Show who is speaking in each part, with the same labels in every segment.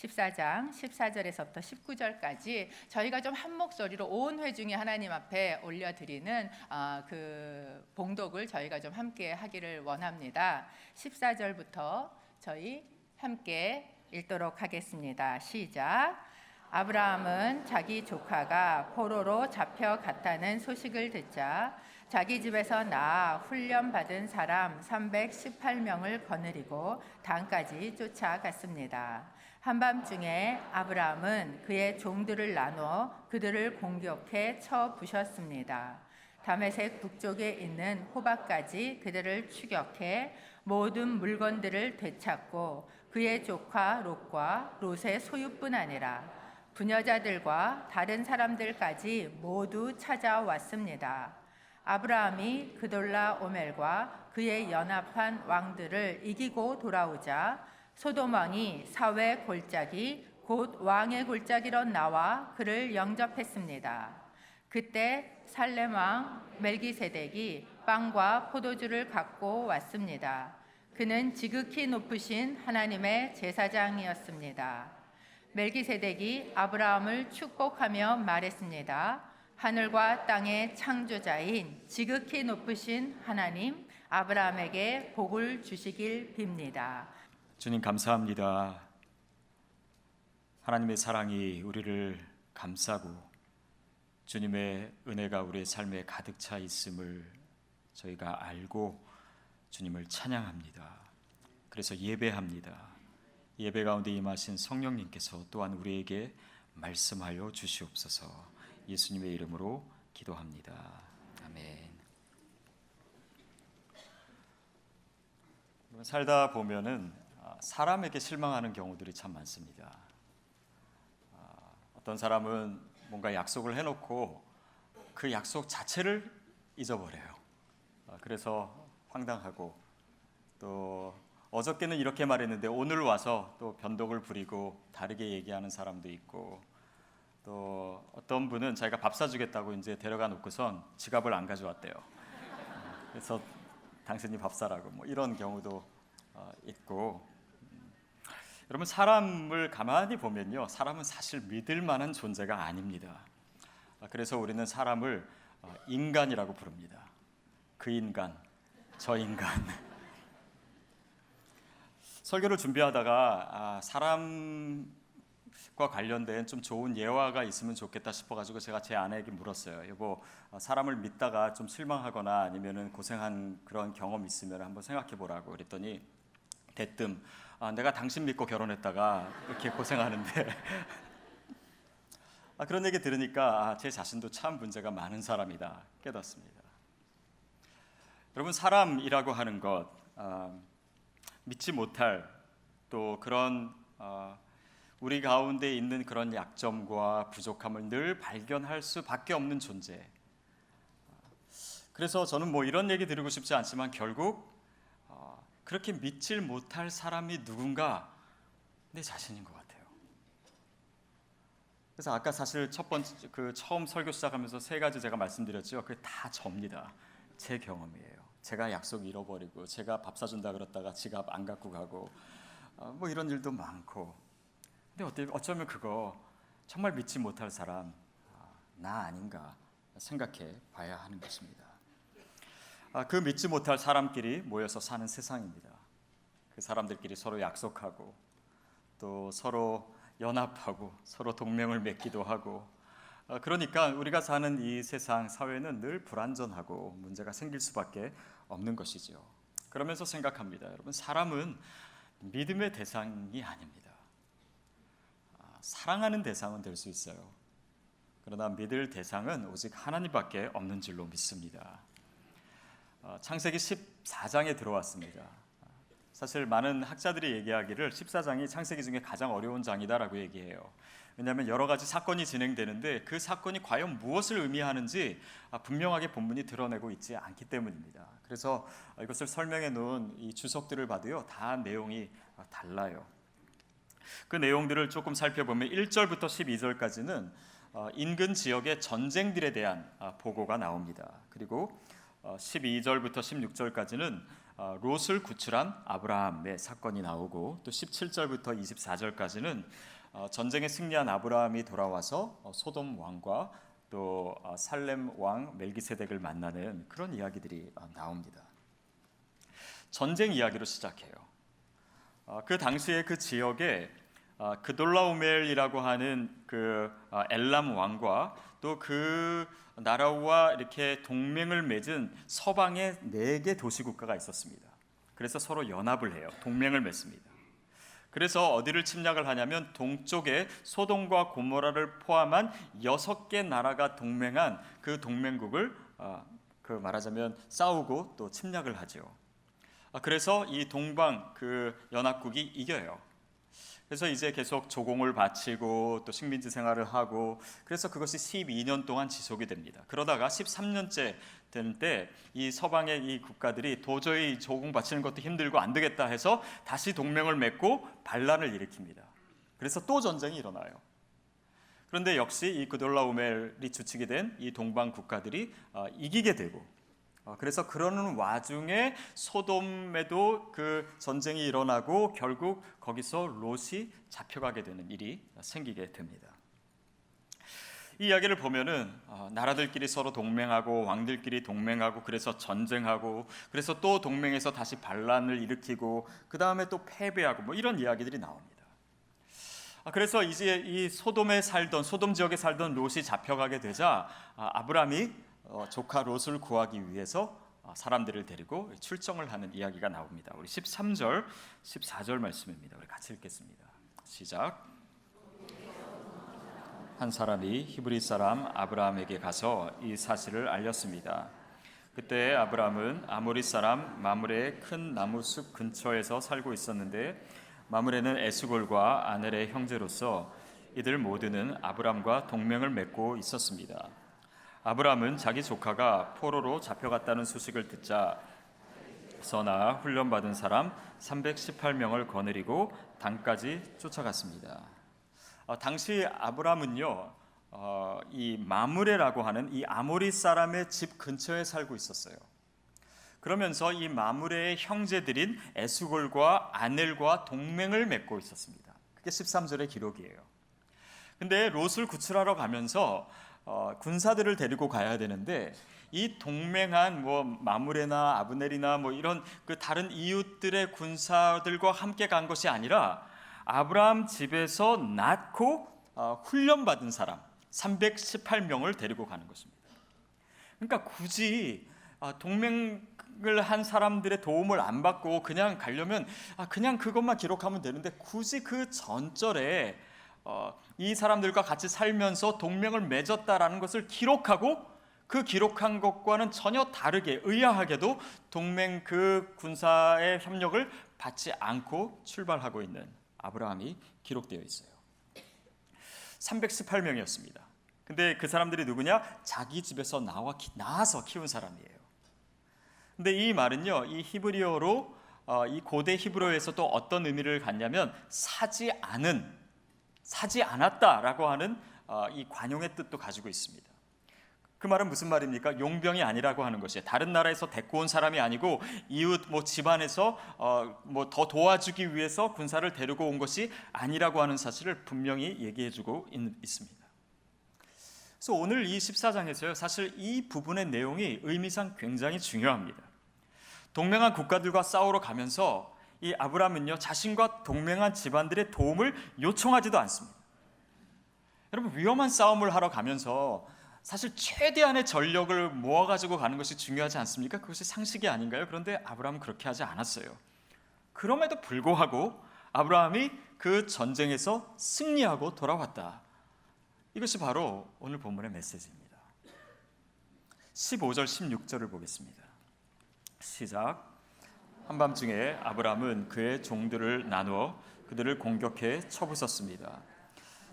Speaker 1: 14장 14절에서부터 19절까지 저희가 좀 한 목소리로 온 회중이 하나님 앞에 올려드리는 그 봉독을 저희가 좀 함께 하기를 원합니다. 14절부터 저희 함께 읽도록 하겠습니다. 시작. 아브라함은 자기 조카가 포로로 잡혀갔다는 소식을 듣자 자기 집에서 나아 훈련받은 사람 318명을 거느리고 단까지 쫓아갔습니다. 한밤중에 아브라함은 그의 종들을 나눠 그들을 공격해 쳐 부셨습니다. 다메섹 북쪽에 있는 호박까지 그들을 추격해 모든 물건들을 되찾고 그의 조카 롯과 롯의 소유뿐 아니라 부녀자들과 다른 사람들까지 모두 찾아왔습니다. 아브라함이 그돌라오멜과 그의 연합한 왕들을 이기고 돌아오자 소돔 왕이 사회 골짜기 곧 왕의 골짜기로 나와 그를 영접했습니다. 그때 살렘 왕 멜기세덱이 빵과 포도주를 갖고 왔습니다. 그는 지극히 높으신 하나님의 제사장이었습니다. 멜기세덱이 아브라함을 축복하며 말했습니다. 하늘과 땅의 창조자인 지극히 높으신 하나님 아브라함에게 복을 주시길 빕니다.
Speaker 2: 주님 감사합니다. 하나님의 사랑이 우리를 감싸고 주님의 은혜가 우리의 삶에 가득 차 있음을 저희가 알고 주님을 찬양합니다. 그래서 예배합니다. 예배 가운데 임하신 성령님께서 또한 우리에게 말씀하여 주시옵소서. 예수님의 이름으로 기도합니다. 아멘. 살다 보면은 사람에게 실망하는 경우들이 참 많습니다. 어떤 사람은 뭔가 약속을 해놓고 그 약속 자체를 잊어버려요. 그래서 황당하고, 또 어저께는 이렇게 말했는데 오늘 와서 또 변덕을 부리고 다르게 얘기하는 사람도 있고, 또 어떤 분은 자기가 밥 사주겠다고 이제 데려가 놓고선 지갑을 안 가져왔대요. 그래서 당신이 밥 사라고 뭐 이런 경우도 있고. 여러분, 사람을 가만히 보면요, 사람은 사실 믿을 만한 존재가 아닙니다. 그래서 우리는 사람을 인간이라고 부릅니다. 그 인간, 저 인간. 설교를 준비하다가 사람과 관련된 좀 좋은 예화가 있으면 좋겠다 싶어가지고 제가 제 아내에게 물었어요. 여보, 사람을 믿다가 좀 실망하거나 아니면은 고생한 그런 경험 있으면 한번 생각해 보라고 그랬더니 대뜸 내가 당신 믿고 결혼했다가 이렇게 고생하는데 그런 얘기 들으니까 제 자신도 참 문제가 많은 사람이다 깨닫습니다. 여러분, 사람이라고 하는 것, 믿지 못할, 또 그런 우리 가운데 있는 그런 약점과 부족함을 늘 발견할 수밖에 없는 존재. 그래서 저는 뭐 이런 얘기 드리고 싶지 않지만 결국 그렇게 믿질 못할 사람이 누군가 내 자신인 것 같아요. 그래서 아까 사실 처음 설교 시작하면서 세 가지 제가 말씀드렸죠. 그게 다 접니다. 제 경험이에요. 제가 약속 잃어버리고, 제가 밥 사준다 그랬다가 지갑 안 갖고 가고, 뭐 이런 일도 많고. 근데 어쩌면 그거 정말 믿지 못할 사람, 나 아닌가 생각해 봐야 하는 것입니다. 그 믿지 못할 사람끼리 모여서 사는 세상입니다. 그 사람들끼리 서로 약속하고, 또 서로 연합하고, 서로 동맹을 맺기도 하고, 그러니까 우리가 사는 이 세상 사회는 늘 불안전하고 문제가 생길 수밖에 없는 것이죠. 그러면서 생각합니다. 여러분, 사람은 믿음의 대상이 아닙니다. 사랑하는 대상은 될 수 있어요. 그러나 믿을 대상은 오직 하나님밖에 없는 줄로 믿습니다. 창세기 14장에 들어왔습니다. 사실 많은 학자들이 얘기하기를 14장이 창세기 중에 가장 어려운 장이다라고 얘기해요. 왜냐하면 여러 가지 사건이 진행되는데 그 사건이 과연 무엇을 의미하는지 분명하게 본문이 드러내고 있지 않기 때문입니다. 그래서 이것을 설명해 놓은 이 주석들을 봐도요, 다 내용이 달라요. 그 내용들을 조금 살펴보면 1절부터 12절까지는 인근 지역의 전쟁들에 대한 보고가 나옵니다. 그리고 12절부터 16절까지는 롯을 구출한 아브라함의 사건이 나오고, 또 17절부터 24절까지는 전쟁에 승리한 아브라함이 돌아와서 소돔 왕과 또 살렘 왕 멜기세덱을 만나는 그런 이야기들이 나옵니다. 전쟁 이야기로 시작해요. 그 당시에 그 지역에 그돌라오멜이라고 하는 그 엘람 왕과 또 그 나라와 이렇게 동맹을 맺은 서방의 4개 도시국가가 있었습니다. 그래서 서로 연합을 해요. 동맹을 맺습니다. 그래서 어디를 침략을 하냐면 동쪽에 소돔과 고모라를 포함한 6개 나라가 동맹한 그 동맹국을 그 말하자면 싸우고 또 침략을 하죠. 그래서 이 동방 그 연합국이 이겨요. 그래서 이제 계속 조공을 바치고 또 식민지 생활을 하고, 그래서 그것이 12년 동안 지속이 됩니다. 그러다가 13년째 될 때 이 서방의 이 국가들이 도저히 조공 바치는 것도 힘들고 안 되겠다 해서 다시 동맹을 맺고 반란을 일으킵니다. 그래서 또 전쟁이 일어나요. 그런데 역시 이 그돌라오멜이 주축이 된 이 동방 국가들이 이기게 되고, 그래서 그러는 와중에 소돔에도 그 전쟁이 일어나고 결국 거기서 롯이 잡혀가게 되는 일이 생기게 됩니다. 이 이야기를 보면은 나라들끼리 서로 동맹하고 왕들끼리 동맹하고 그래서 전쟁하고 그래서 또 동맹에서 다시 반란을 일으키고 그 다음에 또 패배하고 뭐 이런 이야기들이 나옵니다. 그래서 이제 이 소돔 지역에 살던 롯이 잡혀가게 되자 아브람이 조카 롯을 구하기 위해서 사람들을 데리고 출정을 하는 이야기가 나옵니다. 우리 13절, 14절 말씀입니다. 우리 같이 읽겠습니다. 시작. 한 사람이 히브리 사람 아브라함에게 가서 이 사실을 알렸습니다. 그때 아브라함은 아모리 사람 마므레의 큰 나무숲 근처에서 살고 있었는데, 마므레는 에스골과 아넬의 형제로서 이들 모두는 아브람과 동맹을 맺고 있었습니다. 아브람은 자기 조카가 포로로 잡혀갔다는 소식을 듣자 서나 훈련받은 사람 318명을 거느리고 단까지 쫓아갔습니다. 당시 아브람은요, 이 마므레라고 하는 이 아모리 사람의 집 근처에 살고 있었어요. 그러면서 이 마므레의 형제들인 에스골과 아넬과 동맹을 맺고 있었습니다. 그게 13절의 기록이에요. 근데 롯을 구출하러 가면서 군사들을 데리고 가야 되는데, 이 동맹한 뭐 마므레나 아브넬이나 뭐 이런 그 다른 이웃들의 군사들과 함께 간 것이 아니라 아브라함 집에서 낳고 훈련받은 사람 318명을 데리고 가는 것입니다. 그러니까 굳이 동맹을 한 사람들의 도움을 안 받고 그냥 가려면 그냥 그것만 기록하면 되는데, 굳이 그 전절에 이 사람들과 같이 살면서 동맹을 맺었다라는 것을 기록하고, 그 기록한 것과는 전혀 다르게 의아하게도 동맹 그 군사의 협력을 받지 않고 출발하고 있는 아브라함이 기록되어 있어요. 318명이었습니다. 근데 그 사람들이 누구냐? 자기 집에서 나와서 키운 사람이에요. 근데 이 말은요, 이 히브리어로 이 고대 히브리어에서 또 어떤 의미를 갖냐면 사지 않았다라고 하는 이 관용의 뜻도 가지고 있습니다. 그 말은 무슨 말입니까? 용병이 아니라고 하는 것이에요. 다른 나라에서 데리고 온 사람이 아니고 이웃 뭐 집안에서 뭐 더 도와주기 위해서 군사를 데리고 온 것이 아니라고 하는 사실을 분명히 얘기해주고 있습니다. 그래서 오늘 이 14장에서요, 사실 이 부분의 내용이 의미상 굉장히 중요합니다. 동맹한 국가들과 싸우러 가면서 이 아브라함은요, 자신과 동맹한 집안들의 도움을 요청하지도 않습니다. 여러분, 위험한 싸움을 하러 가면서 사실 최대한의 전력을 모아가지고 가는 것이 중요하지 않습니까? 그것이 상식이 아닌가요? 그런데 아브라함은 그렇게 하지 않았어요. 그럼에도 불구하고 아브라함이 그 전쟁에서 승리하고 돌아왔다. 이것이 바로 오늘 본문의 메시지입니다. 15절 16절을 보겠습니다. 시작. 한밤중에 아브라함은 그의 종들을 나누어 그들을 공격해 쳐부쉈습니다.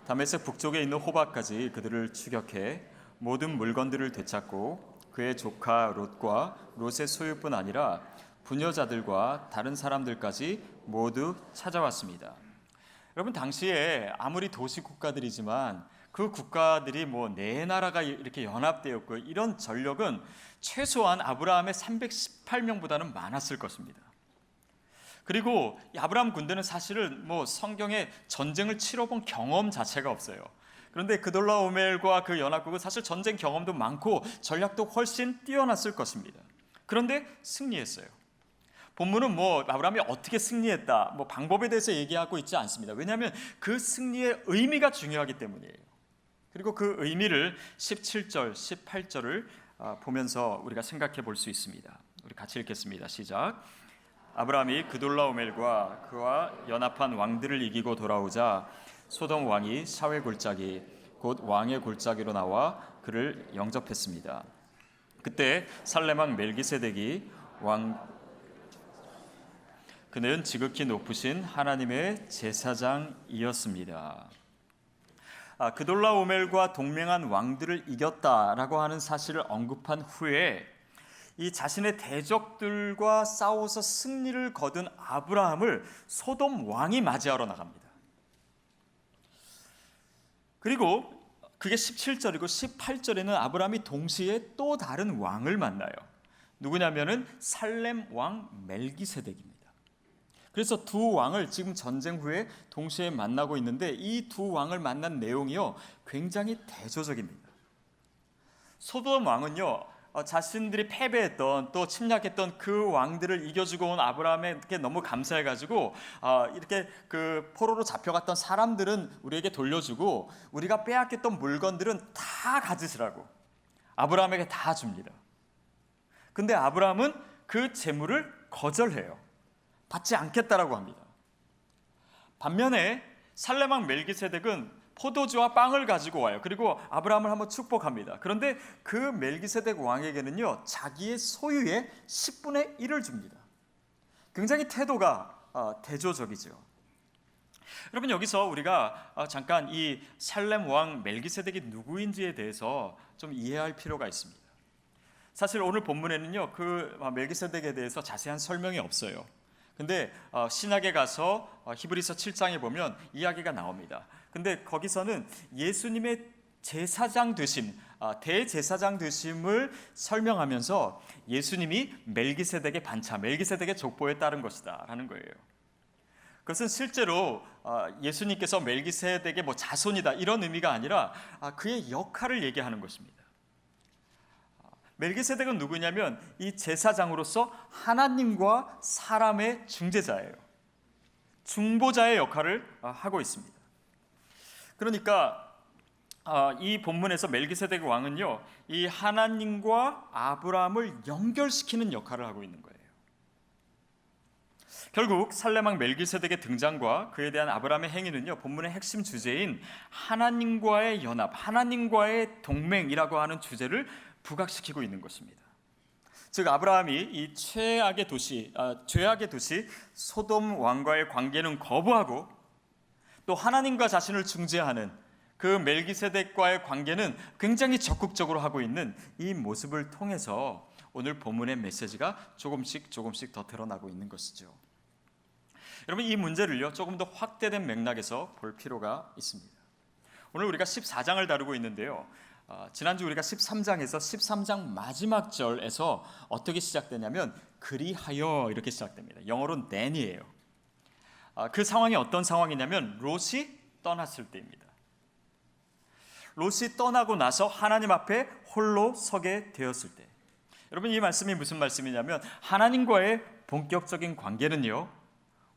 Speaker 2: 다메섹 북쪽에 있는 호바까지 그들을 추격해 모든 물건들을 되찾고 그의 조카 롯과 롯의 소유뿐 아니라 부녀자들과 다른 사람들까지 모두 찾아왔습니다. 여러분, 당시에 아무리 도시 국가들이지만 그 국가들이 뭐 네 나라가 이렇게 연합되었고 이런 전력은 최소한 아브라함의 318명보다는 많았을 것입니다. 그리고 이 아브라함 군대는 사실은 뭐 성경에 전쟁을 치러본 경험 자체가 없어요. 그런데 그돌라오멜과 그 연합국은 사실 전쟁 경험도 많고 전략도 훨씬 뛰어났을 것입니다. 그런데 승리했어요. 본문은 뭐 아브라함이 어떻게 승리했다, 뭐 방법에 대해서 얘기하고 있지 않습니다. 왜냐하면 그 승리의 의미가 중요하기 때문이에요. 그리고 그 의미를 17절, 18절을 보면서 우리가 생각해 볼 수 있습니다. 우리 같이 읽겠습니다. 시작. 아브라함이 그돌라오멜과 그와 연합한 왕들을 이기고 돌아오자 소돔 왕이 샤웨 골짜기 곧 왕의 골짜기로 나와 그를 영접했습니다. 그때 살렘 왕 멜기세덱이 그는 지극히 높으신 하나님의 제사장이었습니다. 그돌라오멜과 동맹한 왕들을 이겼다라고 하는 사실을 언급한 후에 이 자신의 대적들과 싸워서 승리를 거둔 아브라함을 소돔 왕이 맞이하러 나갑니다. 그리고 그게 17절이고 18절에는 아브라함이 동시에 또 다른 왕을 만나요. 누구냐면은 살렘 왕 멜기세덱입니다. 그래서 두 왕을 지금 전쟁 후에 동시에 만나고 있는데 이 두 왕을 만난 내용이요 굉장히 대조적입니다. 소돔 왕은요 자신들이 패배했던 또 침략했던 그 왕들을 이겨주고 온 아브라함에게 너무 감사해가지고 이렇게 그 포로로 잡혀갔던 사람들은 우리에게 돌려주고 우리가 빼앗겼던 물건들은 다 가지시라고 아브라함에게 다 줍니다. 근데 아브라함은 그 재물을 거절해요. 받지 않겠다라고 합니다. 반면에 살렘 왕 멜기세덱은 포도주와 빵을 가지고 와요. 그리고 아브라함을 한번 축복합니다. 그런데 그 멜기세덱 왕에게는요 자기의 소유의 10분의 1을 줍니다. 굉장히 태도가 대조적이죠. 여러분 여기서 우리가 잠깐 이 살렘 왕 멜기세덱이 누구인지에 대해서 좀 이해할 필요가 있습니다. 사실 오늘 본문에는요 그 멜기세덱에 대해서 자세한 설명이 없어요. 근데 신약에 가서 히브리서 7장에 보면 이야기가 나옵니다. 근데 거기서는 예수님의 제사장 되심, 대제사장 되심을 설명하면서 예수님이 멜기세덱의 반차, 멜기세덱의 족보에 따른 것이다 라는 거예요. 그것은 실제로 예수님께서 멜기세덱의 뭐 자손이다 이런 의미가 아니라 그의 역할을 얘기하는 것입니다. 멜기세덱은 누구냐면 이 제사장으로서 하나님과 사람의 중재자예요. 중보자의 역할을 하고 있습니다. 그러니까 이 본문에서 멜기세덱 왕은요, 이 하나님과 아브라함을 연결시키는 역할을 하고 있는 거예요. 결국 살렘 왕 멜기세덱의 등장과 그에 대한 아브라함의 행위는요, 본문의 핵심 주제인 하나님과의 연합, 하나님과의 동맹이라고 하는 주제를 부각시키고 있는 것입니다. 즉 아브라함이 이 죄악의 도시 소돔 왕과의 관계는 거부하고 또 하나님과 자신을 중재하는 그 멜기세덱과의 관계는 굉장히 적극적으로 하고 있는 이 모습을 통해서 오늘 본문의 메시지가 조금씩 더 드러나고 있는 것이죠. 여러분 이 문제를요 조금 더 확대된 맥락에서 볼 필요가 있습니다. 오늘 우리가 14장을 다루고 있는데요. 지난주 우리가 13장에서 13장 마지막 절에서 어떻게 시작되냐면 그리하여 이렇게 시작됩니다. 영어로는 then이에요. 그 상황이 어떤 상황이냐면 롯이 떠났을 때입니다. 롯이 떠나고 나서 하나님 앞에 홀로 서게 되었을 때, 여러분 이 말씀이 무슨 말씀이냐면 하나님과의 본격적인 관계는요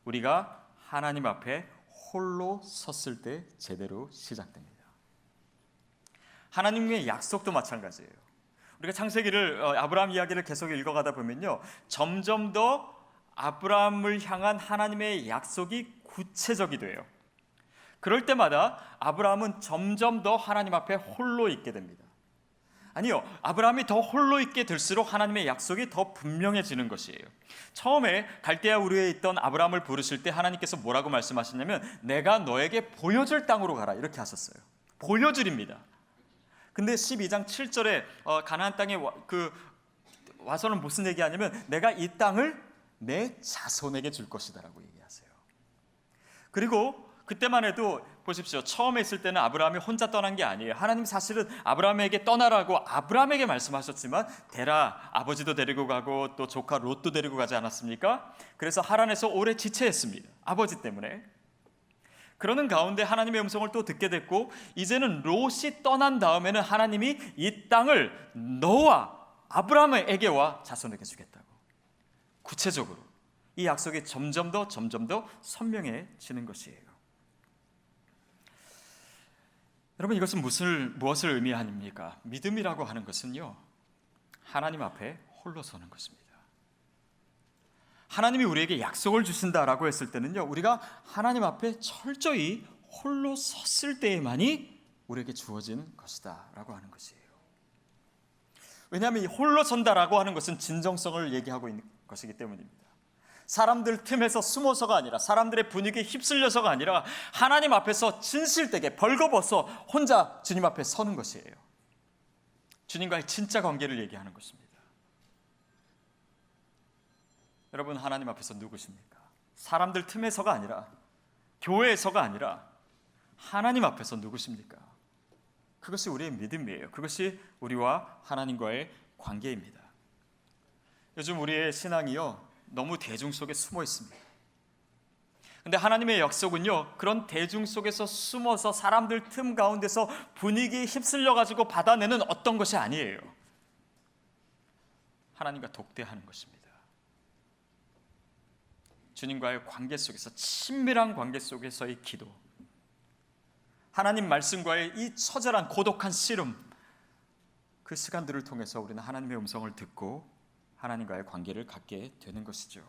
Speaker 2: 우리가 하나님 앞에 홀로 섰을 때 제대로 시작됩니다. 하나님의 약속도 마찬가지예요. 우리가 창세기를 아브라함 이야기를 계속 읽어가다 보면요 점점 더 아브라함을 향한 하나님의 약속이 구체적이 돼요. 그럴 때마다 아브라함은 점점 더 하나님 앞에 홀로 있게 됩니다. 아니요, 아브라함이 더 홀로 있게 될수록 하나님의 약속이 더 분명해지는 것이에요. 처음에 갈대아 우르에 있던 아브라함을 부르실 때 하나님께서 뭐라고 말씀하셨냐면 내가 너에게 보여줄 땅으로 가라 이렇게 하셨어요. 보여줄입니다. 근데 12장 7절에 가나안 땅에 와서는 무슨 얘기하냐면 내가 이 땅을 내 자손에게 줄 것이다라고 얘기하세요. 그리고 그때만 해도 보십시오. 처음에 있을 때는 아브라함이 혼자 떠난 게 아니에요. 하나님 사실은 아브라함에게 떠나라고 아브라함에게 말씀하셨지만 데라 아버지도 데리고 가고 또 조카 롯도 데리고 가지 않았습니까? 그래서 하란에서 오래 지체했습니다. 아버지 때문에. 그러는 가운데 하나님의 음성을 또 듣게 됐고 이제는 롯이 떠난 다음에는 하나님이 이 땅을 너와 아브라함에게와 자손에게 주겠다고 구체적으로 이 약속이 점점 더 선명해지는 것이에요. 여러분 이것은 무엇을 의미합니까? 믿음이라고 하는 것은요 하나님 앞에 홀로 서는 것입니다. 하나님이 우리에게 약속을 주신다라고 했을 때는요 우리가 하나님 앞에 철저히 홀로 섰을 때에만이 우리에게 주어진 것이다 라고 하는 것이에요. 왜냐하면 이 홀로 선다라고 하는 것은 진정성을 얘기하고 있는 것이기 때문입니다. 사람들 틈에서 숨어서가 아니라 사람들의 분위기에 휩쓸려서가 아니라 하나님 앞에서 진실되게 벌거벗어 혼자 주님 앞에 서는 것이에요. 주님과의 진짜 관계를 얘기하는 것입니다. 여러분 하나님 앞에서 누구십니까? 사람들 틈에서가 아니라 교회에서가 아니라 하나님 앞에서 누구십니까? 그것이 우리의 믿음이에요. 그것이 우리와 하나님과의 관계입니다. 요즘 우리의 신앙이요 너무 대중 속에 숨어 있습니다. 근데 하나님의 약속은요 그런 대중 속에서 숨어서 사람들 틈 가운데서 분위기에 휩쓸려 가지고 받아내는 어떤 것이 아니에요. 하나님과 독대하는 것입니다. 주님과의 관계 속에서 친밀한 관계 속에서의 기도, 하나님 말씀과의 이 처절한 고독한 씨름, 그 시간들을 통해서 우리는 하나님의 음성을 듣고 하나님과의 관계를 갖게 되는 것이죠.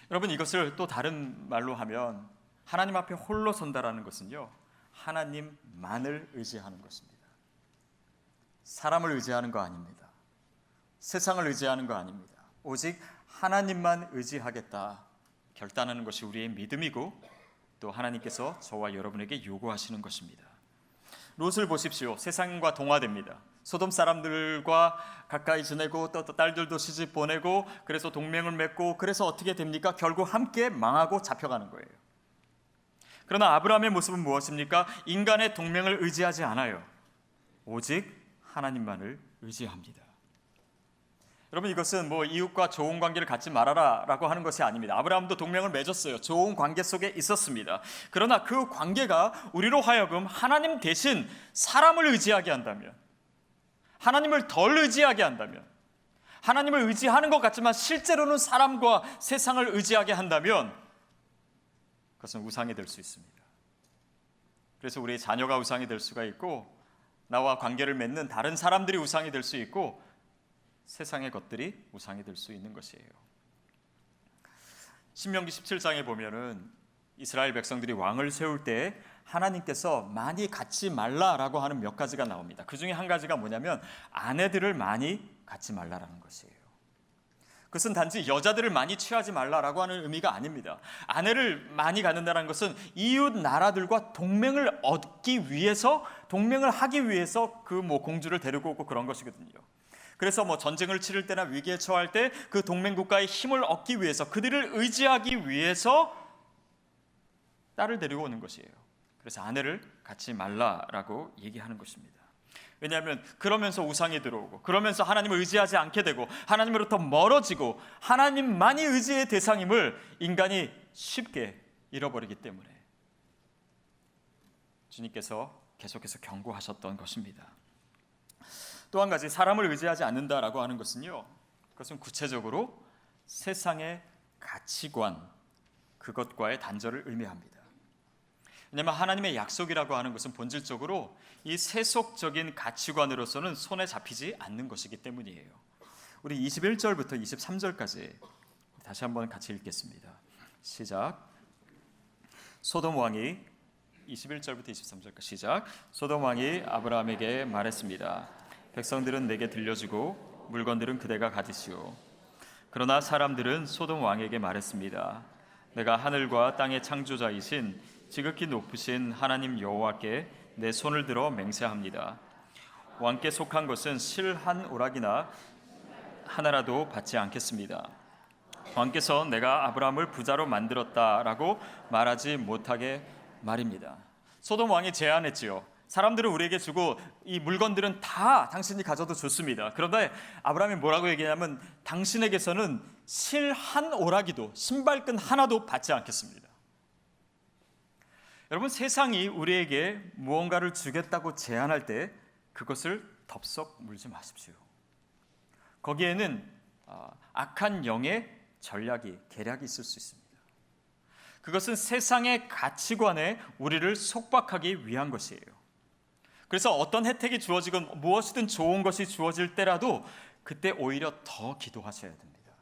Speaker 2: 여러분 이것을 또 다른 말로 하면 하나님 앞에 홀로 선다라는 것은요 하나님만을 의지하는 것입니다. 사람을 의지하는 거 아닙니다. 세상을 의지하는 거 아닙니다. 오직 하나님만 의지하겠다 결단하는 것이 우리의 믿음이고 또 하나님께서 저와 여러분에게 요구하시는 것입니다. 롯을 보십시오. 세상과 동화됩니다. 소돔 사람들과 가까이 지내고 또 딸들도 시집 보내고 그래서 동맹을 맺고 그래서 어떻게 됩니까? 결국 함께 망하고 잡혀가는 거예요. 그러나 아브라함의 모습은 무엇입니까? 인간의 동맹을 의지하지 않아요. 오직 하나님만을 의지합니다. 여러분 이것은 뭐 이웃과 좋은 관계를 갖지 말아라라고 하는 것이 아닙니다. 아브라함도 동맹을 맺었어요. 좋은 관계 속에 있었습니다. 그러나 그 관계가 우리로 하여금 하나님 대신 사람을 의지하게 한다면, 하나님을 덜 의지하게 한다면, 하나님을 의지하는 것 같지만 실제로는 사람과 세상을 의지하게 한다면 그것은 우상이 될 수 있습니다. 그래서 우리의 자녀가 우상이 될 수가 있고 나와 관계를 맺는 다른 사람들이 우상이 될 수 있고 세상의 것들이 우상이 될 수 있는 것이에요. 신명기 17장에 보면은 이스라엘 백성들이 왕을 세울 때 하나님께서 많이 갖지 말라라고 하는 몇 가지가 나옵니다. 그 중에 한 가지가 뭐냐면 아내들을 많이 갖지 말라라는 것이에요. 그것은 단지 여자들을 많이 취하지 말라라고 하는 의미가 아닙니다. 아내를 많이 갖는다는 것은 이웃 나라들과 동맹을 얻기 위해서, 동맹을 하기 위해서 그 뭐 공주를 데리고 오고 그런 것이거든요. 그래서 뭐 전쟁을 치를 때나 위기에 처할 때 그 동맹 국가의 힘을 얻기 위해서, 그들을 의지하기 위해서 딸을 데리고 오는 것이에요. 그래서 아내를 갖지 말라라고 얘기하는 것입니다. 왜냐하면 그러면서 우상이 들어오고 그러면서 하나님을 의지하지 않게 되고 하나님으로부터 멀어지고 하나님만이 의지의 대상임을 인간이 쉽게 잃어버리기 때문에 주님께서 계속해서 경고하셨던 것입니다. 또 한 가지, 사람을 의지하지 않는다라고 하는 것은요, 그것은 구체적으로 세상의 가치관, 그것과의 단절을 의미합니다. 왜냐하면 하나님의 약속이라고 하는 것은 본질적으로 이 세속적인 가치관으로서는 손에 잡히지 않는 것이기 때문이에요. 우리 21절부터 23절까지 다시 한번 같이 읽겠습니다. 시작. 소돔 왕이 21절부터 23절까지 시작. 소돔 왕이 아브라함에게 말했습니다. 백성들은 내게 들려주고 물건들은 그대가 가지시오. 그러나 사람들은 소돔 왕에게 말했습니다. 내가 하늘과 땅의 창조자이신 지극히 높으신 하나님 여호와께 내 손을 들어 맹세합니다. 왕께 속한 것은 실 한 오락이나 하나라도 받지 않겠습니다. 왕께서 내가 아브라함을 부자로 만들었다라고 말하지 못하게 말입니다. 소돔 왕이 제안했지요. 사람들은 우리에게 주고 이 물건들은 다 당신이 가져도 좋습니다. 그런데 아브라함이 뭐라고 얘기하냐면 당신에게서는 실 한 오라기도 신발끈 하나도 받지 않겠습니다. 여러분, 세상이 우리에게 무언가를 주겠다고 제안할 때 그것을 덥석 물지 마십시오. 거기에는 악한 영의 전략이 계략이 있을 수 있습니다. 그것은 세상의 가치관에 우리를 속박하기 위한 것이에요. 그래서 어떤 혜택이 주어지건 무엇이든 좋은 것이 주어질 때라도 그때 오히려 더 기도하셔야 됩니다.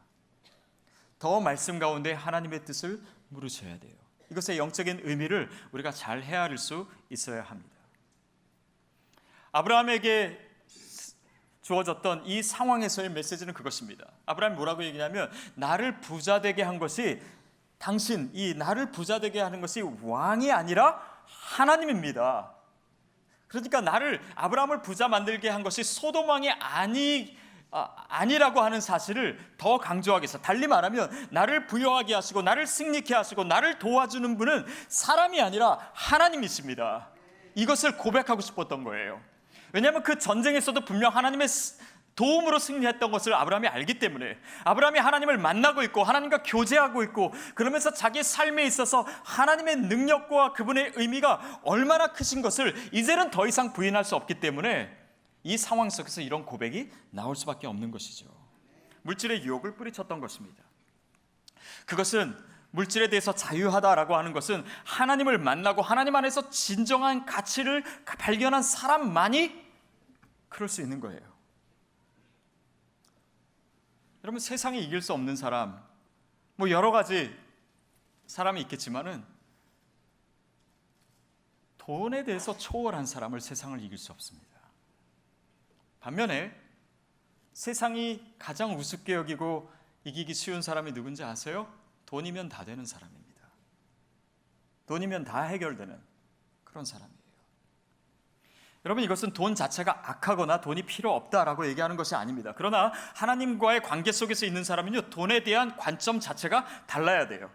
Speaker 2: 더 말씀 가운데 하나님의 뜻을 물으셔야 돼요. 이것의 영적인 의미를 우리가 잘 헤아릴 수 있어야 합니다. 아브라함에게 주어졌던 이 상황에서의 메시지는 그것입니다. 아브라함이 뭐라고 얘기냐면 나를 부자 되게 한 것이 당신, 이 나를 부자 되게 하는 것이 왕이 아니라 하나님입니다. 그러니까 아브라함을 부자 만들게 한 것이 소돔 왕이 아니라고 하는 사실을 더 강조하기 위해서, 달리 말하면 나를 부여하게 하시고 나를 승리케 하시고 나를 도와주는 분은 사람이 아니라 하나님이십니다. 이것을 고백하고 싶었던 거예요. 왜냐하면 그 전쟁에서도 분명 하나님의 도움으로 승리했던 것을 아브라함이 알기 때문에, 아브라함이 하나님을 만나고 있고 하나님과 교제하고 있고 그러면서 자기 삶에 있어서 하나님의 능력과 그분의 의미가 얼마나 크신 것을 이제는 더 이상 부인할 수 없기 때문에 이 상황 속에서 이런 고백이 나올 수밖에 없는 것이죠. 물질의 유혹을 뿌리쳤던 것입니다. 그것은 물질에 대해서 자유하다라고 하는 것은 하나님을 만나고 하나님 안에서 진정한 가치를 발견한 사람만이 그럴 수 있는 거예요. 여러분, 세상이 이길 수 없는 사람, 여러 가지 사람이 있겠지만은 돈에 대해서 초월한 사람을 세상을 이길 수 없습니다. 반면에 세상이 가장 우습게 여기고 이기기 쉬운 사람이 누군지 아세요? 돈이면 다 되는 사람입니다. 돈이면 다 해결되는 그런 사람이에요. 여러분, 이것은 돈 자체가 악하거나 돈이 필요 없다라고 얘기하는 것이 아닙니다. 그러나 하나님과의 관계 속에서 있는 사람은요, 돈에 대한 관점 자체가 달라야 돼요.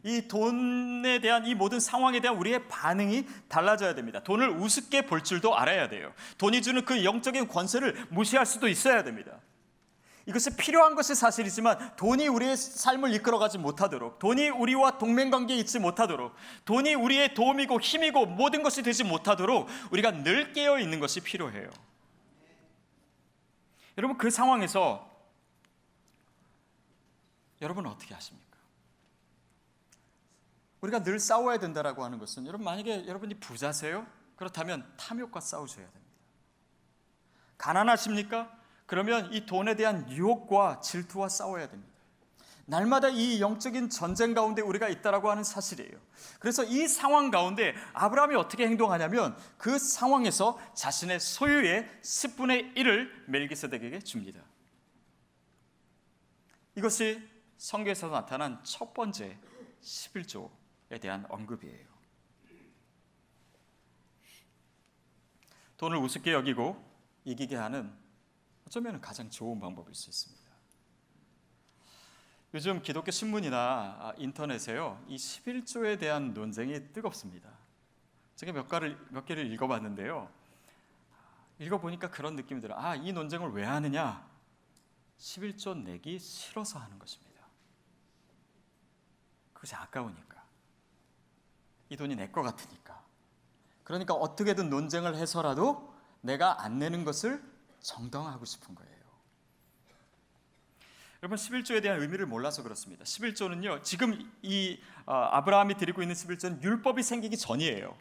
Speaker 2: 이 돈에 대한 이 모든 상황에 대한 우리의 반응이 달라져야 됩니다. 돈을 우습게 볼 줄도 알아야 돼요. 돈이 주는 그 영적인 권세를 무시할 수도 있어야 됩니다. 이것이 필요한 것이 사실이지만 돈이 우리의 삶을 이끌어가지 못하도록, 돈이 우리와 동맹관계에 있지 못하도록, 돈이 우리의 도움이고 힘이고 모든 것이 되지 못하도록 우리가 늘 깨어 있는 것이 필요해요. 여러분, 그 상황에서 여러분은 어떻게 하십니까? 우리가 늘 싸워야 된다라고 하는 것은, 여러분, 만약에 여러분이 부자세요? 그렇다면 탐욕과 싸우셔야 됩니다. 가난하십니까? 그러면 이 돈에 대한 유혹과 질투와 싸워야 됩니다. 날마다 이 영적인 전쟁 가운데 우리가 있다라고 하는 사실이에요. 그래서 이 상황 가운데 아브라함이 어떻게 행동하냐면 그 상황에서 자신의 소유의 10분의 1을 멜기세덱에게 줍니다. 이것이 성경에서 나타난 첫 번째 11조에 대한 언급이에요. 돈을 우습게 여기고 이기게 하는 어쩌면 가장 좋은 방법일 수 있습니다. 요즘 기독교 신문이나 인터넷에요, 이 11조에 대한 논쟁이 뜨겁습니다. 제가 몇 개를 읽어봤는데요, 읽어보니까 그런 느낌이 들어요. 이 논쟁을 왜 하느냐? 11조 내기 싫어서 하는 것입니다. 그것이 아까우니까, 이 돈이 내 것 같으니까. 그러니까 어떻게든 논쟁을 해서라도 내가 안 내는 것을 정당화하고 싶은 거예요. 여러분, 11조에 대한 의미를 몰라서 그렇습니다. 11조는요, 지금 이 아브라함이 드리고 있는 11조는 율법이 생기기 전이에요.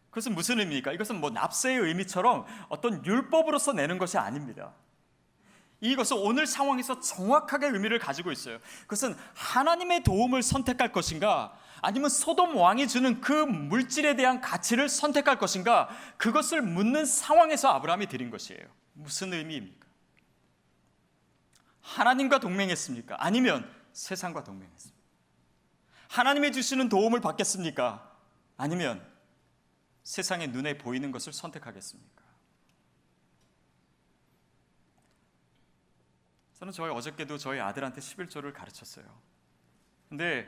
Speaker 2: 그것은 무슨 의미입니까? 이것은 납세의 의미처럼 어떤 율법으로서 내는 것이 아닙니다. 이것은 오늘 상황에서 정확하게 의미를 가지고 있어요. 그것은 하나님의 도움을 선택할 것인가, 아니면 소돔 왕이 주는 그 물질에 대한 가치를 선택할 것인가, 그것을 묻는 상황에서 아브라함이 드린 것이에요. 무슨 의미입니까? 하나님과 동맹했습니까? 아니면 세상과 동맹했습니까? 하나님이 주시는 도움을 받겠습니까? 아니면 세상의 눈에 보이는 것을 선택하겠습니까? 저는 어저께도 저희 아들한테 11조를 가르쳤어요. 근데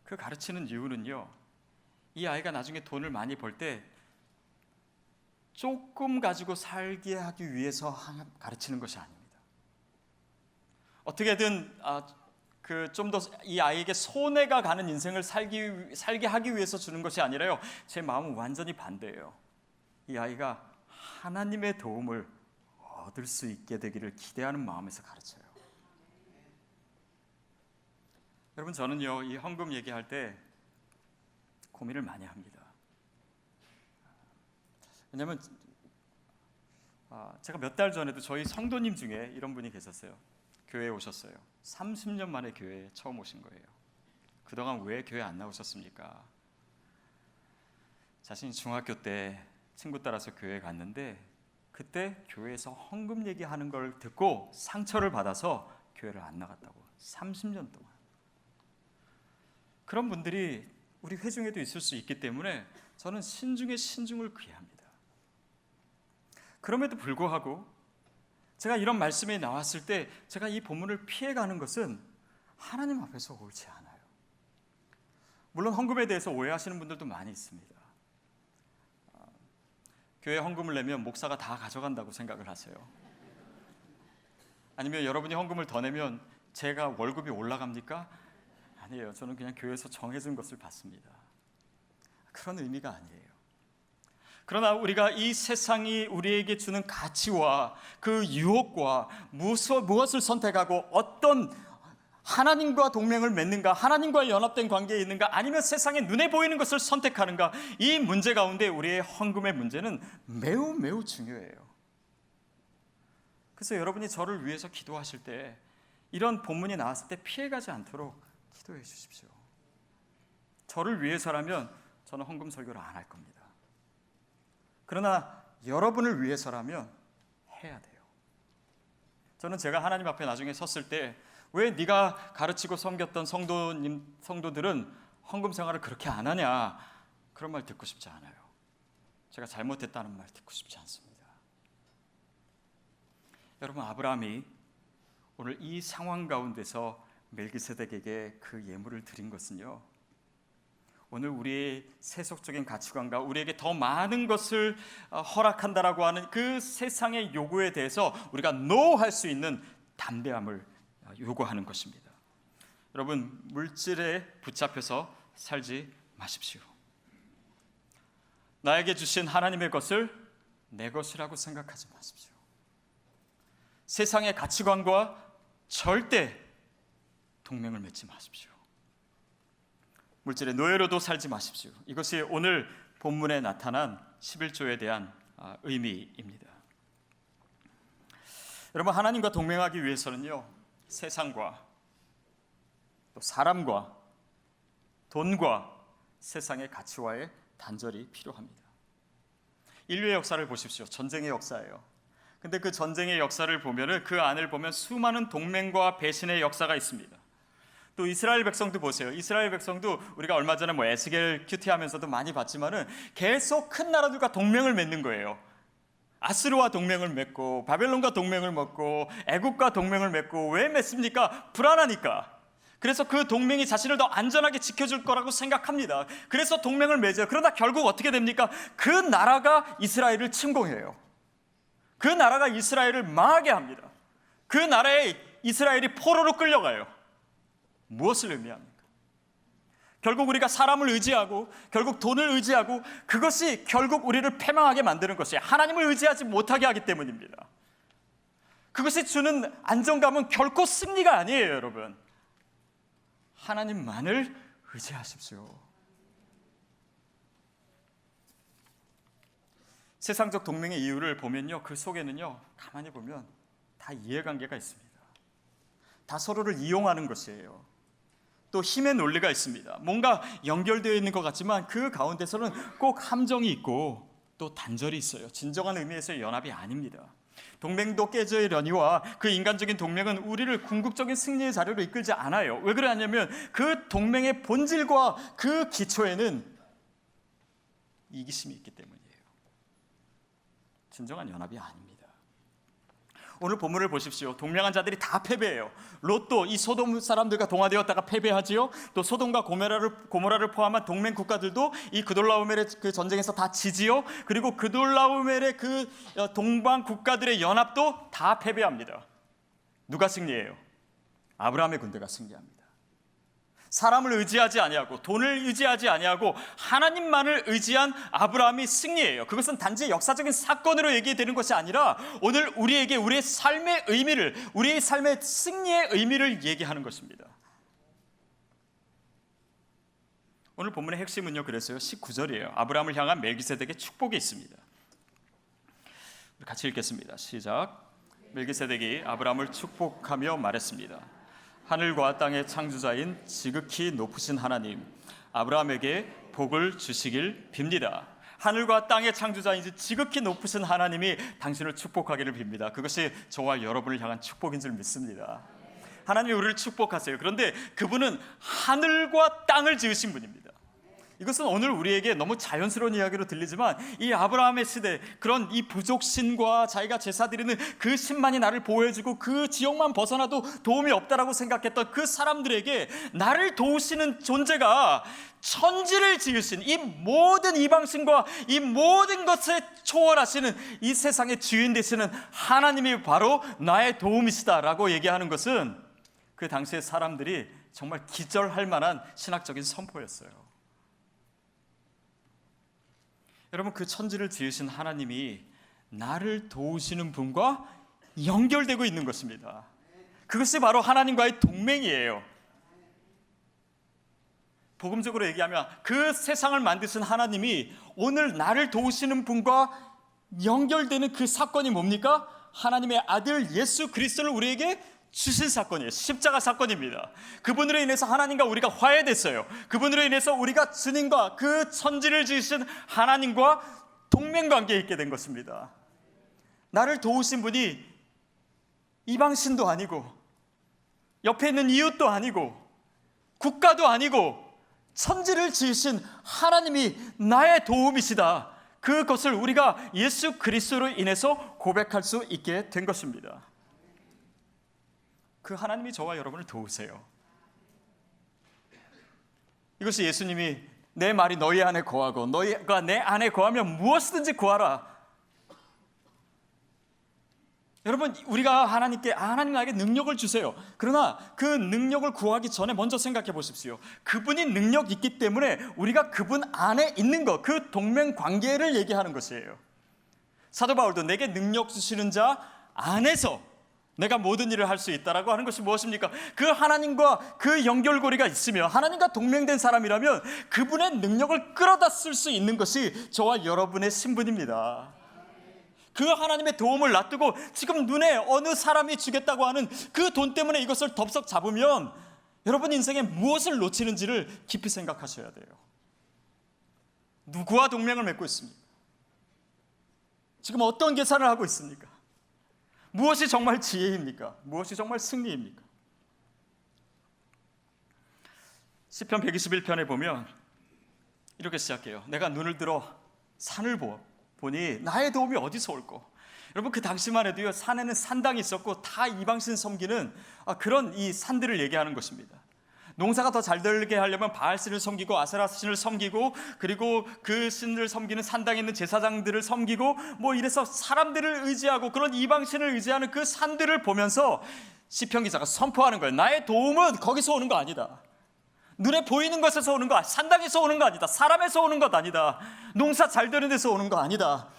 Speaker 2: 그 가르치는 이유는요, 이 아이가 나중에 돈을 많이 벌 때 조금 가지고 살게 하기 위해서 가르치는 것이 아닙니다. 어떻게든 좀 더 이 아이에게 손해가 가는 인생을 살게 하기 위해서 주는 것이 아니라요. 제 마음은 완전히 반대예요. 이 아이가 하나님의 도움을 얻을 수 있게 되기를 기대하는 마음에서 가르쳐요. 여러분, 저는요, 이 헌금 얘기할 때 고민을 많이 합니다. 왜냐하면 제가 몇 달 전에도 저희 성도님 중에 이런 분이 계셨어요. 교회에 오셨어요. 30년 만에 교회에 처음 오신 거예요. 그동안 왜 교회 안 나오셨습니까? 자신이 중학교 때 친구 따라서 교회에 갔는데 그때 교회에서 헌금 얘기하는 걸 듣고 상처를 받아서 교회를 안 나갔다고. 30년 동안. 그런 분들이 우리 회중에도 있을 수 있기 때문에 저는 신중에 신중을 귀합니다. 그럼에도 불구하고 제가 이런 말씀이 나왔을 때 제가 이 본문을 피해가는 것은 하나님 앞에서 옳지 않아요. 물론 헌금에 대해서 오해하시는 분들도 많이 있습니다. 교회 헌금을 내면 목사가 다 가져간다고 생각을 하세요. 아니면 여러분이 헌금을 더 내면 제가 월급이 올라갑니까? 아니에요. 저는 그냥 교회에서 정해진 것을 받습니다. 그런 의미가 아니에요. 그러나 우리가 이 세상이 우리에게 주는 가치와 그 유혹과 무엇을 선택하고 어떤 하나님과 동맹을 맺는가, 하나님과 연합된 관계에 있는가, 아니면 세상에 눈에 보이는 것을 선택하는가, 이 문제 가운데 우리의 헌금의 문제는 매우 매우 중요해요. 그래서 여러분이 저를 위해서 기도하실 때 이런 본문이 나왔을 때 피해가지 않도록 기도해 주십시오. 저를 위해서라면 저는 헌금 설교를 안 할 겁니다. 그러나 여러분을 위해서라면 해야 돼요. 저는 제가 하나님 앞에 나중에 섰을 때 왜 네가 가르치고 섬겼던 성도들은 헌금 생활을 그렇게 안 하냐, 그런 말 듣고 싶지 않아요. 제가 잘못했다는 말 듣고 싶지 않습니다. 여러분, 아브라함이 오늘 이 상황 가운데서 멜기세덱에게 그 예물을 드린 것은요, 오늘 우리의 세속적인 가치관과 우리에게 더 많은 것을 허락한다라고 하는 그 세상의 요구에 대해서 우리가 노할 수 있는 담대함을 요구하는 것입니다. 여러분, 물질에 붙잡혀서 살지 마십시오. 나에게 주신 하나님의 것을 내 것이라고 생각하지 마십시오. 세상의 가치관과 절대 동맹을 맺지 마십시오. 물질의 노예로도 살지 마십시오. 이것이 오늘 본문에 나타난 11조에 대한 의미입니다. 여러분, 하나님과 동맹하기 위해서는요, 세상과 또 사람과 돈과 세상의 가치와의 단절이 필요합니다. 인류의 역사를 보십시오. 전쟁의 역사예요. 근데 그 전쟁의 역사를 보면은 그 안을 보면 수많은 동맹과 배신의 역사가 있습니다. 또 이스라엘 백성도 보세요. 이스라엘 백성도 우리가 얼마 전에 에스겔 큐티하면서도 많이 봤지만은 계속 큰 나라들과 동맹을 맺는 거예요. 아스르와 동맹을 맺고 바벨론과 동맹을 맺고 애굽과 동맹을 맺고, 왜 맺습니까? 불안하니까. 그래서 그 동맹이 자신을 더 안전하게 지켜줄 거라고 생각합니다. 그래서 동맹을 맺어요. 그러다 결국 어떻게 됩니까? 그 나라가 이스라엘을 침공해요. 그 나라가 이스라엘을 망하게 합니다. 그 나라에 이스라엘이 포로로 끌려가요. 무엇을 의미합니까? 결국 우리가 사람을 의지하고 결국 돈을 의지하고 그것이 결국 우리를 패망하게 만드는 것이에요. 하나님을 의지하지 못하게 하기 때문입니다. 그것이 주는 안정감은 결코 승리가 아니에요, 여러분. 하나님만을 의지하십시오. 세상적 동맹의 이유를 보면요, 그 속에는요, 가만히 보면 다 이해관계가 있습니다. 다 서로를 이용하는 것이에요. 또 힘의 논리가 있습니다. 뭔가 연결되어 있는 것 같지만 그 가운데서는 꼭 함정이 있고 또 단절이 있어요. 진정한 의미에서의 연합이 아닙니다. 동맹도 깨져려니와 그 인간적인 동맹은 우리를 궁극적인 승리의 자리로 이끌지 않아요. 왜 그러냐면 그 동맹의 본질과 그 기초에는 이기심이 있기 때문이에요. 진정한 연합이 아닙니다. 오늘 본문을 보십시오. 동맹한 자들이 다 패배해요. 롯도 이 소돔 사람들과 동화되었다가 패배하지요. 또 소돔과 고모라를 포함한 동맹 국가들도 이 그돌라오멜의 그 전쟁에서 다 지지요. 그리고 그돌라오멜의 그 동방 국가들의 연합도 다 패배합니다. 누가 승리해요? 아브라함의 군대가 승리합니다. 사람을 의지하지 아니하고 돈을 의지하지 아니하고 하나님만을 의지한 아브라함이 승리해요. 그것은 단지 역사적인 사건으로 얘기되는 것이 아니라 오늘 우리에게 우리의 삶의 의미를, 우리의 삶의 승리의 의미를 얘기하는 것입니다. 오늘 본문의 핵심은요, 그랬어요. 19절이에요. 아브라함을 향한 멜기세덱의 축복이 있습니다. 우리 같이 읽겠습니다. 시작. 멜기세덱이 아브라함을 축복하며 말했습니다. 하늘과 땅의 창조자인 지극히 높으신 하나님, 아브라함에게 복을 주시길 빕니다. 하늘과 땅의 창조자인 지극히 높으신 하나님이 당신을 축복하기를 빕니다. 그것이 저와 여러분을 향한 축복인 줄 믿습니다. 하나님이 우리를 축복하세요. 그런데 그분은 하늘과 땅을 지으신 분입니다. 이것은 오늘 우리에게 너무 자연스러운 이야기로 들리지만 이 아브라함의 시대, 그런 이 부족신과 자기가 제사 드리는 그 신만이 나를 보호해주고 그 지역만 벗어나도 도움이 없다라고 생각했던 그 사람들에게 나를 도우시는 존재가 천지를 지으신 이 모든 이방신과 이 모든 것을 초월하시는 이 세상의 주인 되시는 하나님이 바로 나의 도움이시다라고 얘기하는 것은 그 당시의 사람들이 정말 기절할 만한 신학적인 선포였어요. 여러분, 그 천지를 지으신 하나님이 나를 도우시는 분과 연결되고 있는 것입니다. 그것이 바로 하나님과의 동맹이에요. 복음적으로 얘기하면 그 세상을 만드신 하나님이 오늘 나를 도우시는 분과 연결되는 그 사건이 뭡니까? 하나님의 아들 예수 그리스도를 우리에게 주신 사건이에요. 십자가 사건입니다. 그분으로 인해서 하나님과 우리가 화해됐어요. 그분으로 인해서 우리가 주님과 그 천지를 지으신 하나님과 동맹관계에 있게 된 것입니다. 나를 도우신 분이 이방신도 아니고 옆에 있는 이웃도 아니고 국가도 아니고 천지를 지으신 하나님이 나의 도움이시다. 그것을 우리가 예수 그리스도로 인해서 고백할 수 있게 된 것입니다. 그 하나님이 저와 여러분을 도우세요. 이것이 예수님이 내 말이 너희 안에 거하고 너희가 내 안에 거하면 무엇이든지 구하라. 여러분, 우리가 하나님 나에게 능력을 주세요. 그러나 그 능력을 구하기 전에 먼저 생각해 보십시오. 그분이 능력이 있기 때문에 우리가 그분 안에 있는 것, 그 동맹 관계를 얘기하는 것이에요. 사도 바울도 내게 능력 주시는 자 안에서 내가 모든 일을 할 수 있다라고 하는 것이 무엇입니까? 그 하나님과 그 연결고리가 있으며 하나님과 동맹된 사람이라면 그분의 능력을 끌어다 쓸 수 있는 것이 저와 여러분의 신분입니다. 그 하나님의 도움을 놔두고 지금 눈에 어느 사람이 주겠다고 하는 그 돈 때문에 이것을 덥석 잡으면 여러분 인생에 무엇을 놓치는지를 깊이 생각하셔야 돼요. 누구와 동맹을 맺고 있습니까? 지금 어떤 계산을 하고 있습니까? 무엇이 정말 지혜입니까? 무엇이 정말 승리입니까? 시편 121편에 보면 이렇게 시작해요. 내가 눈을 들어 산을 보니 나의 도움이 어디서 올꼬? 여러분, 그 당시만 해도요, 산에는 산당이 있었고 다 이방신 섬기는 그런 이 산들을 얘기하는 것입니다. 농사가 더 잘 되게 하려면 바알신을 섬기고 아세라 신을 섬기고 그리고 그 신을 섬기는 산당에 있는 제사장들을 섬기고 뭐 이래서 사람들을 의지하고 그런 이방신을 의지하는 그 산들을 보면서 시편 기자가 선포하는 거예요. 나의 도움은 거기서 오는 거 아니다. 눈에 보이는 것에서 오는 거, 산당에서 오는 거 아니다. 사람에서 오는 것 아니다. 농사 잘 되는 데서 오는 거 아니다.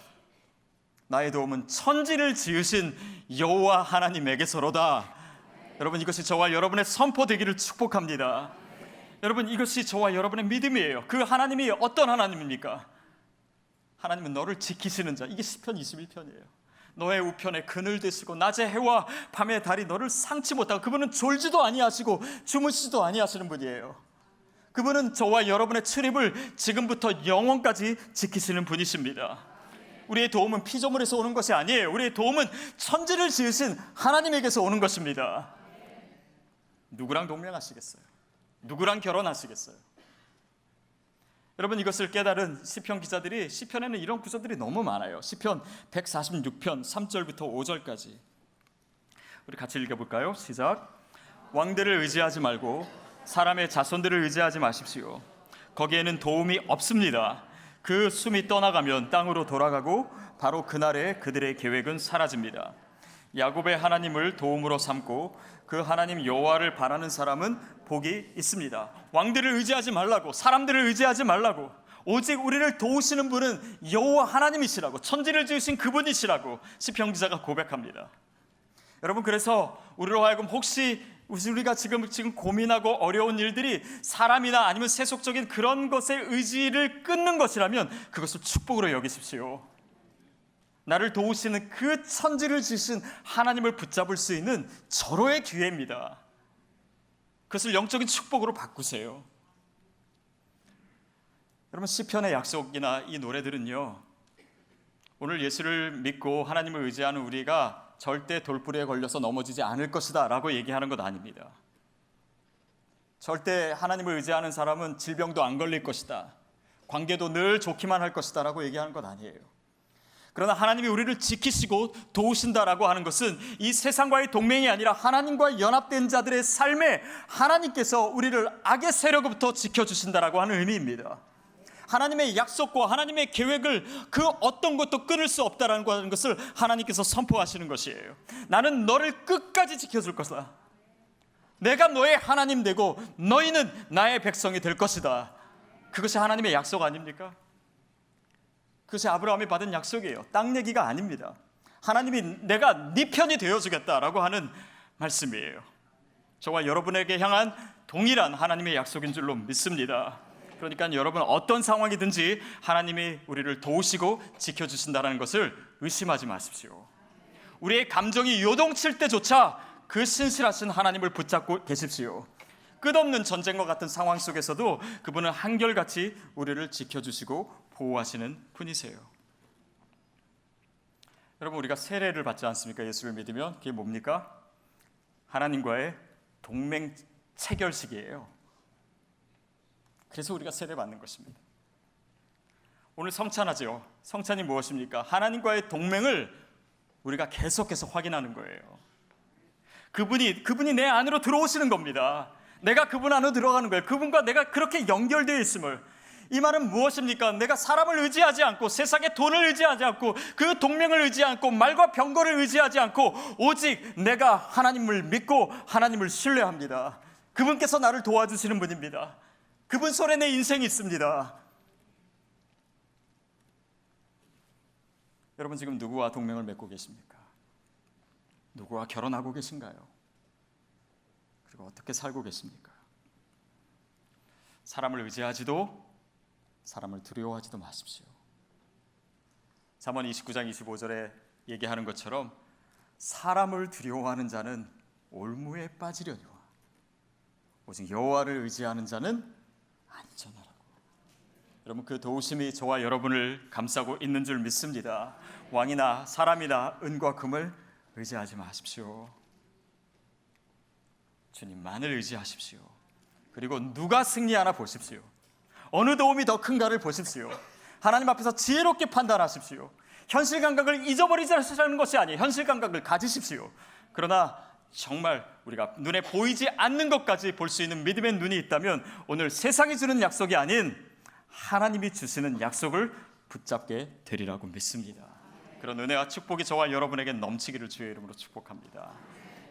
Speaker 2: 나의 도움은 천지를 지으신 여호와 하나님에게서로다. 여러분, 이것이 저와 여러분의 선포되기를 축복합니다. 여러분, 이것이 저와 여러분의 믿음이에요. 그 하나님이 어떤 하나님입니까? 하나님은 너를 지키시는 자. 이게 시편 21편이에요. 너의 우편에 그늘 되시고 낮의 해와 밤의 달이 너를 상치 못하고, 그분은 졸지도 아니하시고 주무시지도 아니하시는 분이에요. 그분은 저와 여러분의 출입을 지금부터 영원까지 지키시는 분이십니다. 우리의 도움은 피조물에서 오는 것이 아니에요. 우리의 도움은 천지를 지으신 하나님에게서 오는 것입니다. 누구랑 동맹하시겠어요? 누구랑 결혼하시겠어요? 여러분, 이것을 깨달은 시편 기자들이, 시편에는 이런 구절들이 너무 많아요. 시편 146편 3절부터 5절까지 우리 같이 읽어볼까요? 시작. 왕들을 의지하지 말고 사람의 자손들을 의지하지 마십시오. 거기에는 도움이 없습니다. 그 숨이 떠나가면 땅으로 돌아가고 바로 그날에 그들의 계획은 사라집니다. 야곱의 하나님을 도움으로 삼고 그 하나님 여호와를 바라는 사람은 복이 있습니다. 왕들을 의지하지 말라고, 사람들을 의지하지 말라고, 오직 우리를 도우시는 분은 여호와 하나님이시라고, 천지를 지으신 그분이시라고 시편 기자가 고백합니다. 여러분, 그래서 우리로 하여금 혹시 우리가 지금 고민하고 어려운 일들이 사람이나 아니면 세속적인 그런 것에 의지를 끊는 것이라면 그것을 축복으로 여기십시오. 나를 도우시는 그 천지를 지으신 하나님을 붙잡을 수 있는 절호의 기회입니다. 그것을 영적인 축복으로 바꾸세요. 여러분, 시편의 약속이나 이 노래들은요, 오늘 예수를 믿고 하나님을 의지하는 우리가 절대 돌부리에 걸려서 넘어지지 않을 것이다 라고 얘기하는 것 아닙니다. 절대 하나님을 의지하는 사람은 질병도 안 걸릴 것이다, 관계도 늘 좋기만 할 것이다 라고 얘기하는 것 아니에요. 그러나 하나님이 우리를 지키시고 도우신다라고 하는 것은 이 세상과의 동맹이 아니라 하나님과 연합된 자들의 삶에 하나님께서 우리를 악의 세력으로부터 지켜주신다라고 하는 의미입니다. 하나님의 약속과 하나님의 계획을 그 어떤 것도 끊을 수 없다라는 것을 하나님께서 선포하시는 것이에요. 나는 너를 끝까지 지켜줄 것이다. 내가 너의 하나님 되고 너희는 나의 백성이 될 것이다. 그것이 하나님의 약속 아닙니까? 그것이 아브라함이 받은 약속이에요. 땅 얘기가 아닙니다. 하나님이 내가 네 편이 되어주겠다라고 하는 말씀이에요. 저와 여러분에게 향한 동일한 하나님의 약속인 줄로 믿습니다. 그러니까 여러분, 어떤 상황이든지 하나님이 우리를 도우시고 지켜주신다는 것을 의심하지 마십시오. 우리의 감정이 요동칠 때조차 그 신실하신 하나님을 붙잡고 계십시오. 끝없는 전쟁과 같은 상황 속에서도 그분은 한결같이 우리를 지켜주시고 보호하시는 분이세요. 여러분, 우리가 세례를 받지 않습니까? 예수를 믿으면. 그게 뭡니까? 하나님과의 동맹 체결식이에요. 그래서 우리가 세례받는 것입니다. 오늘 성찬하죠. 성찬이 무엇입니까? 하나님과의 동맹을 우리가 계속해서 확인하는 거예요. 그분이 내 안으로 들어오시는 겁니다. 내가 그분 안으로 들어가는 거예요. 그분과 내가 그렇게 연결되어 있음을. 이 말은 무엇입니까? 내가 사람을 의지하지 않고, 세상의 돈을 의지하지 않고, 그 동맹을 의지하지 않고, 말과 병거를 의지하지 않고, 오직 내가 하나님을 믿고 하나님을 신뢰합니다. 그분께서 나를 도와주시는 분입니다. 그분 손에 내 인생이 있습니다. 여러분, 지금 누구와 동맹을 맺고 계십니까? 누구와 결혼하고 계신가요? 그리고 어떻게 살고 계십니까? 사람을 의지하지도 사람을 두려워하지도 마십시오. 잠언 29장 25절에 얘기하는 것처럼 사람을 두려워하는 자는 올무에 빠지려니와 오직 여호와를 의지하는 자는 안전하라고. 여러분, 그 도우심이 저와 여러분을 감싸고 있는 줄 믿습니다. 왕이나 사람이나 은과 금을 의지하지 마십시오. 주님만을 의지하십시오. 그리고 누가 승리하나 보십시오. 어느 도움이 더 큰가를 보십시오. 하나님 앞에서 지혜롭게 판단하십시오. 현실 감각을 잊어버리자는 것이 아니에요. 현실 감각을 가지십시오. 그러나 정말 우리가 눈에 보이지 않는 것까지 볼 수 있는 믿음의 눈이 있다면 오늘 세상이 주는 약속이 아닌 하나님이 주시는 약속을 붙잡게 되리라고 믿습니다. 그런 은혜와 축복이 저와 여러분에게 넘치기를 주의 이름으로 축복합니다.